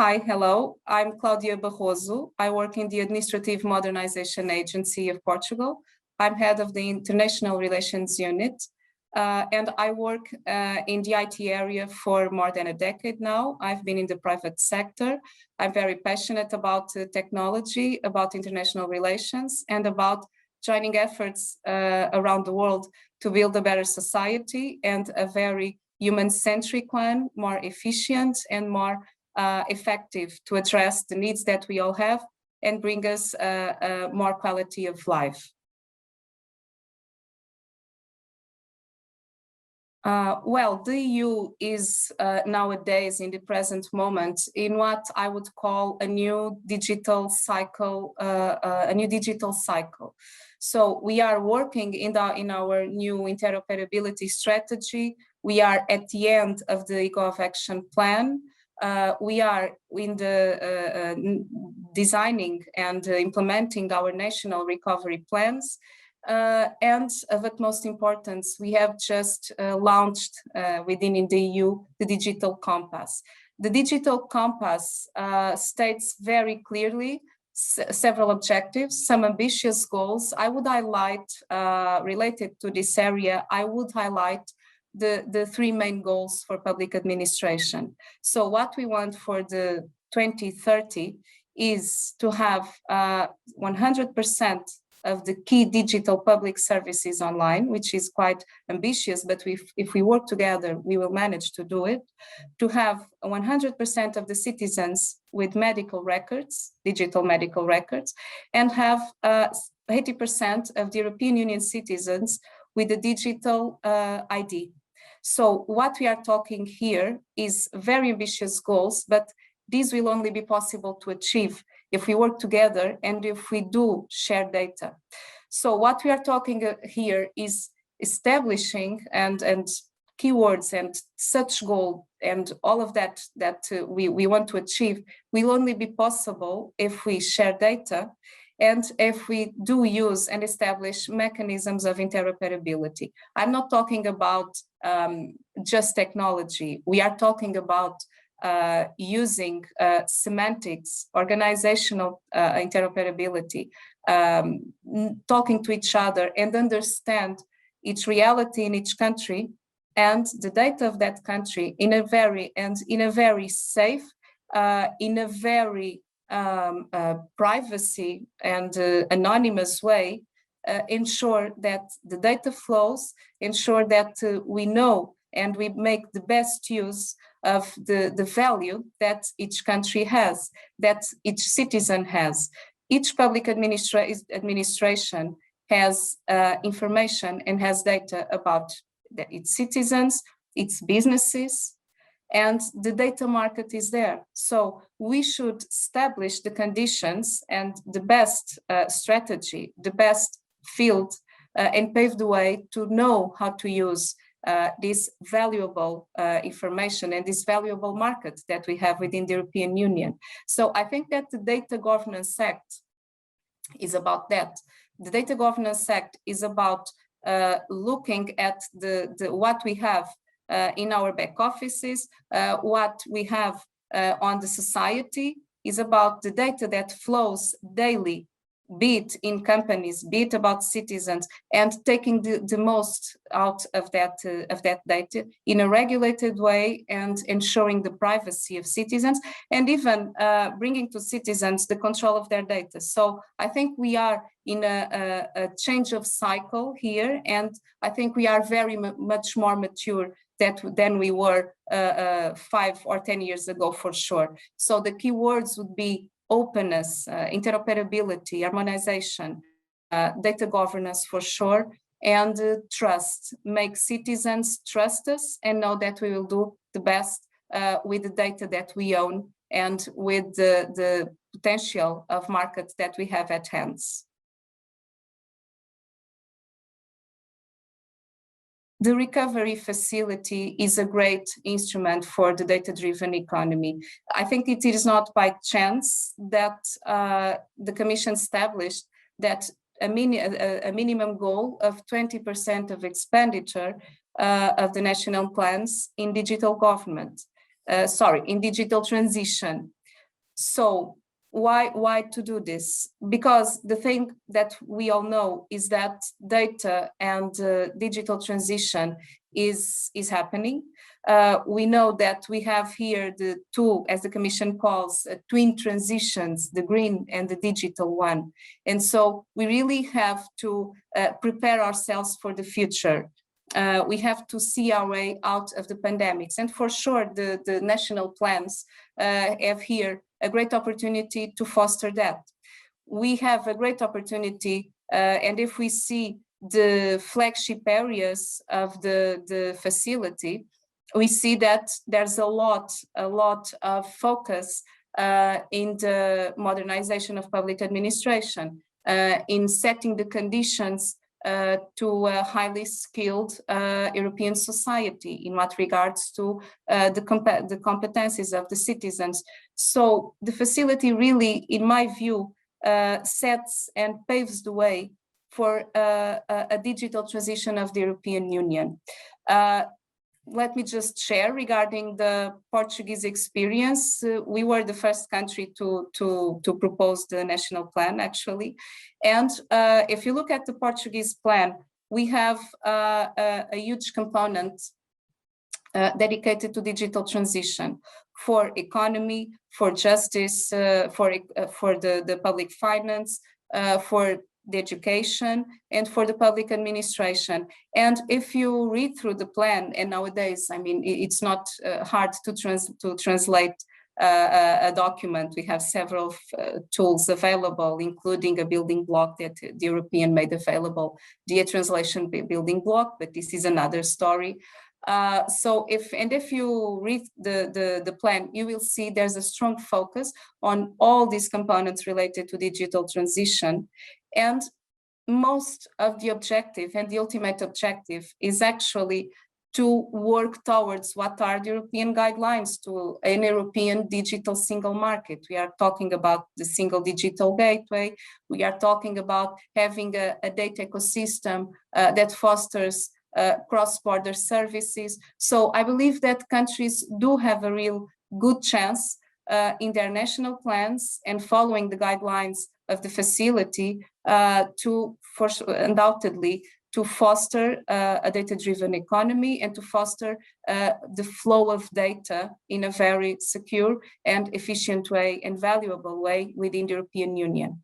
Hi, hello. I'm Cláudia Barroso. I work in the Administrative Modernization Agency of Portugal. I'm head of the International Relations Unit, and I work in the IT area for more than a decade now. I've been in the private sector. I'm very passionate about technology, about international relations, and about joining efforts around the world to build a better society and a very human-centric one, more efficient and more effective to address the needs that we all have and bring us more quality of life. Well, the EU is nowadays, in the present moment, in what I would call a new digital cycle. So we are working in our new interoperability strategy. We are at the end of the Ecco action plan. We are in the designing and implementing our national recovery plans. And of utmost importance, we have just launched within the EU the Digital Compass. The Digital Compass states very clearly several objectives, some ambitious goals. I would highlight, related to this area, I would highlight the three main goals for public administration. So what we want for the 2030 is to have 100% of the key digital public services online, which is quite ambitious, but if we work together, we will manage to do it. To have 100% of the citizens with medical records, digital medical records, and have 80% of the European Union citizens with a digital ID. So what we are talking here is very ambitious goals, but these will only be possible to achieve if we work together and if we do share data. So what we are talking here is establishing and keywords and such goal and all of that we want to achieve will only be possible if we share data and if we do use and establish mechanisms of interoperability. I'm not talking about just technology. We are talking about using semantics, organizational interoperability, talking to each other and understand each reality in each country and the data of that country in a very safe, in a very privacy and anonymous way, ensure that the data flows, ensure that we know and we make the best use of the value that each country has, that each citizen has. Each public administration has information and has data about its citizens, its businesses, and the data market is there. So we should establish the conditions and the best strategy, the best field, and pave the way to know how to use this valuable information and this valuable market that we have within the European Union. So I think that the Data Governance Act is about that. The Data Governance Act is about looking at what we have in our back offices, what we have on the society, is about the data that flows daily, be it in companies, be it about citizens, and taking the most out of that data in a regulated way and ensuring the privacy of citizens, and even bringing to citizens the control of their data. So I think we are in a change of cycle here, and I think we are very much more mature than we were 5 or 10 years ago, for sure. So the key words would be openness, interoperability, harmonization, data governance for sure, and trust. Make citizens trust us and know that we will do the best with the data that we own and with the potential of markets that we have at hands. The recovery facility is a great instrument for the data-driven economy. I think it is not by chance that the Commission established that a minimum goal of 20% of expenditure of the national plans in digital government, in digital transition. So why to do this? Because the thing that we all know is that data and digital transition is happening. We know that we have here the two, as the Commission calls, twin transitions, the green and the digital one. And so we really have to prepare ourselves for the future. We have to see our way out of the pandemics. And for sure, the national plans have here a great opportunity to foster that. We have a great opportunity, and if we see the flagship areas of the facility, we see that there's a lot of focus in the modernization of public administration, in setting the conditions to a highly skilled European society in what regards to the competencies of the citizens. So the facility really, in my view, sets and paves the way for a digital transition of the European Union. Let me just share regarding the Portuguese experience. We were the first country to propose the national plan, actually. And if you look at the Portuguese plan, we have a huge component dedicated to digital transition for economy, for justice, for the public finance, for the education, and for the public administration. And if you read through the plan, and nowadays, I mean, it's not hard to translate a document. We have several tools available, including a building block that the European made available, the translation building block, but this is another story. So if you read the plan, you will see there's a strong focus on all these components related to digital transition. And most of the objective and the ultimate objective is actually to work towards what are the European guidelines to an European digital single market. We are talking about the single digital gateway. We are talking about having a data ecosystem that fosters cross-border services. So I believe that countries do have a real good chance in their national plans and following the guidelines of the facility undoubtedly to foster a data-driven economy and to foster the flow of data in a very secure and efficient way and valuable way within the European Union.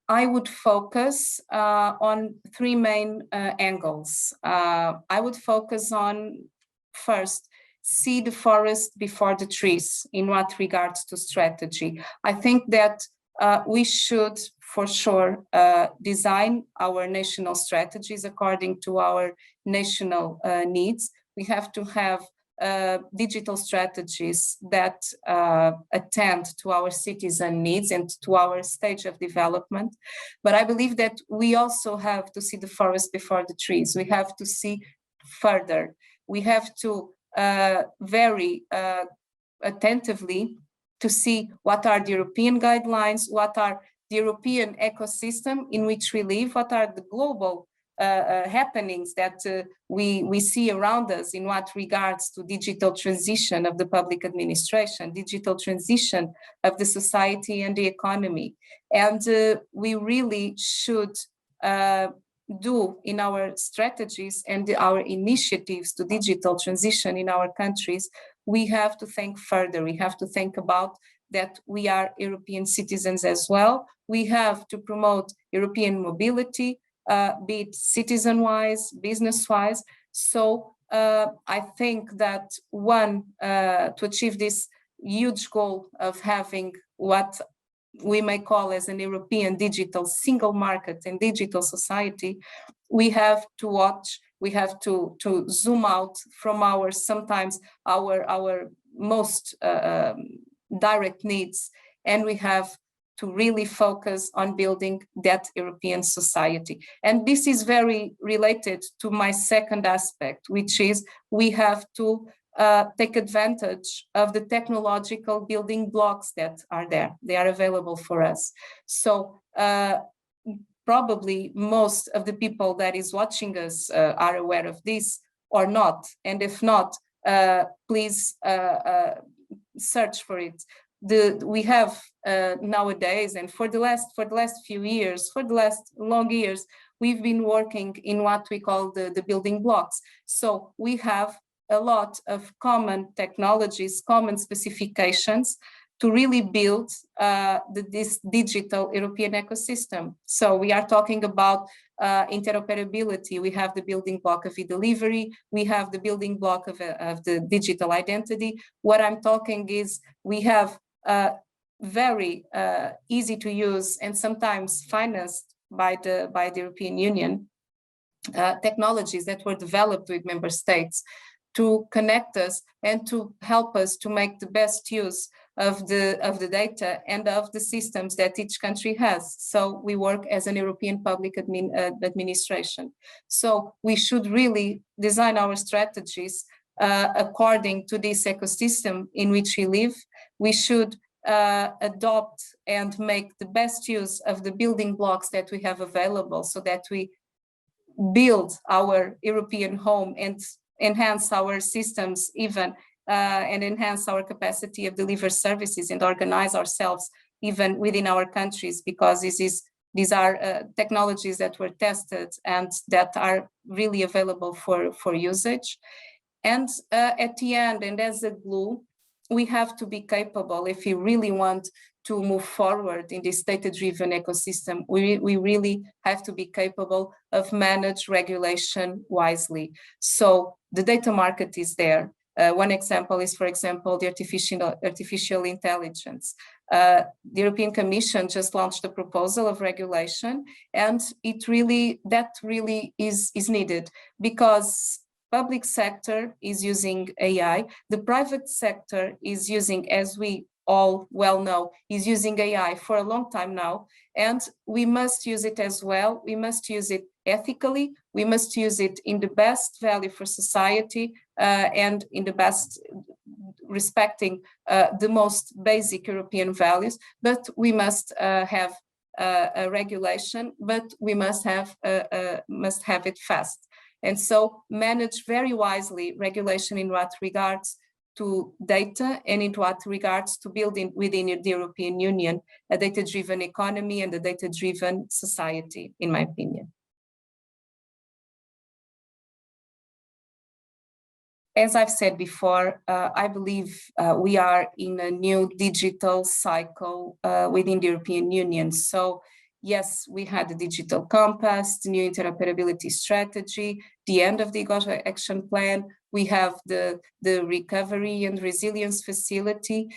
I would focus on three main angles. I would focus on, first, see the forest before the trees in what regards to strategy. I think that we should, for sure, design our national strategies according to our national needs. We have to have digital strategies that attend to our citizen needs and to our stage of development. But I believe that we also have to see the forest before the trees. We have to see further. We have to very attentively to see what are the European guidelines, what are the European ecosystem in which we live, what are the global happenings that we see around us in what regards to digital transition of the public administration, digital transition of the society and the economy. And we really should do in our strategies and our initiatives to digital transition in our countries, we have to think further. We have to think about that we are European citizens as well. We have to promote European mobility, be it citizen-wise, business-wise. So I think that to achieve this huge goal of having what we may call as an European digital single market and digital society, we have to watch, we have to zoom out from sometimes our most direct needs, and we have to really focus on building that European society. And this is very related to my second aspect, which is we have to take advantage of the technological building blocks that are there. They are available for us. So probably most of the people that is watching us are aware of this or not. And if not, please search for it. We have nowadays, and for the last few years, for the last long years, we've been working in what we call the building blocks. So we have a lot of common technologies, common specifications to really build this digital European ecosystem. So we are talking about interoperability. We have the building block of e-delivery. We have the building block of the digital identity. What I'm talking is we have very easy to use and sometimes financed by the European Union technologies that were developed with member states to connect us and to help us to make the best use of the data and of the systems that each country has. So we work as an European public administration. So we should really design our strategies according to this ecosystem in which we live. We should adopt and make the best use of the building blocks that we have available so that we build our European home and enhance our systems even and enhance our capacity of deliver services and organize ourselves even within our countries, because these are technologies that were tested and that are really available for usage. And at the end, and as a glue, we have to be capable, if we really want to move forward in this data-driven ecosystem, we really have to be capable of manage regulation wisely. So the data market is there. One example is, for example, the artificial intelligence. The European Commission just launched a proposal of regulation, and that really is needed, because public sector is using AI, the private sector is using, as we all well know, is using AI for a long time now, and we must use it as well. We must use it ethically. We must use it in the best value for society and in the best respecting the most basic European values. But we must have a regulation, but we must have it fast. And so manage very wisely regulation in what regards to data and in what regards to building within the European Union a data-driven economy and a data-driven society, in my opinion. As I've said before, I believe we are in a new digital cycle within the European Union. So yes, we had the digital compass, the new interoperability strategy, the end of the Ecco action plan. We have the recovery and resilience facility.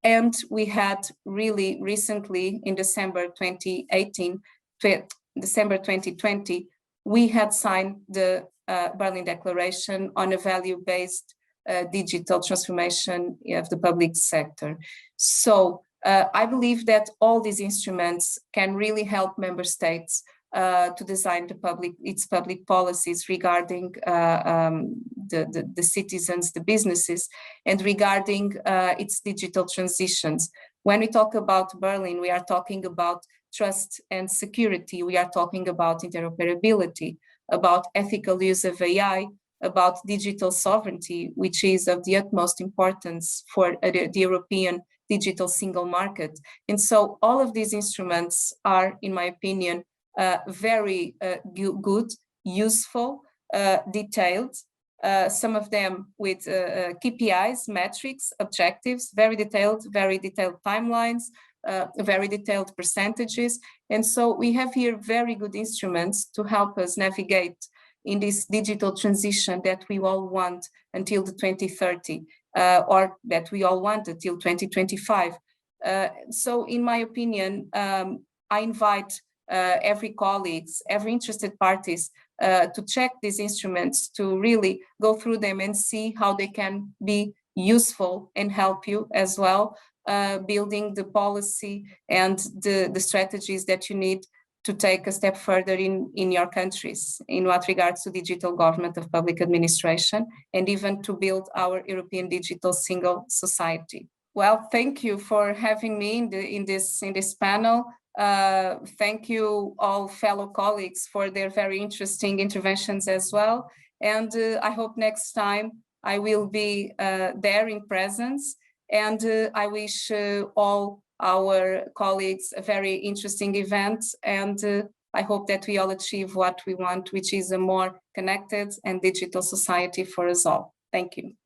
And we had really recently in December 2020, we had signed the Berlin Declaration on a value-based digital transformation of the public sector. So I believe that all these instruments can really help member states to design its public policies regarding the citizens, the businesses, and regarding its digital transitions. When we talk about Berlin, we are talking about trust and security. We are talking about interoperability, about ethical use of AI, about digital sovereignty, which is of the utmost importance for the European digital single market. And so all of these instruments are, in my opinion, very good, useful, detailed, some of them with KPIs, metrics, objectives, very detailed timelines, very detailed percentages. And so we have here very good instruments to help us navigate in this digital transition that we all want until the 2030, or that we all want until 2025. So in my opinion, I invite every colleagues, every interested parties to check these instruments, to really go through them and see how they can be useful and help you as well, building the policy and the strategies that you need to take a step further in your countries in what regards to digital government of public administration, and even to build our European digital single society. Well, thank you for having me in this panel. Thank you all fellow colleagues for their very interesting interventions as well. And I hope next time I will be there in presence, and I wish all our colleagues a very interesting event, and I hope that we all achieve what we want, which is a more connected and digital society for us all. Thank you.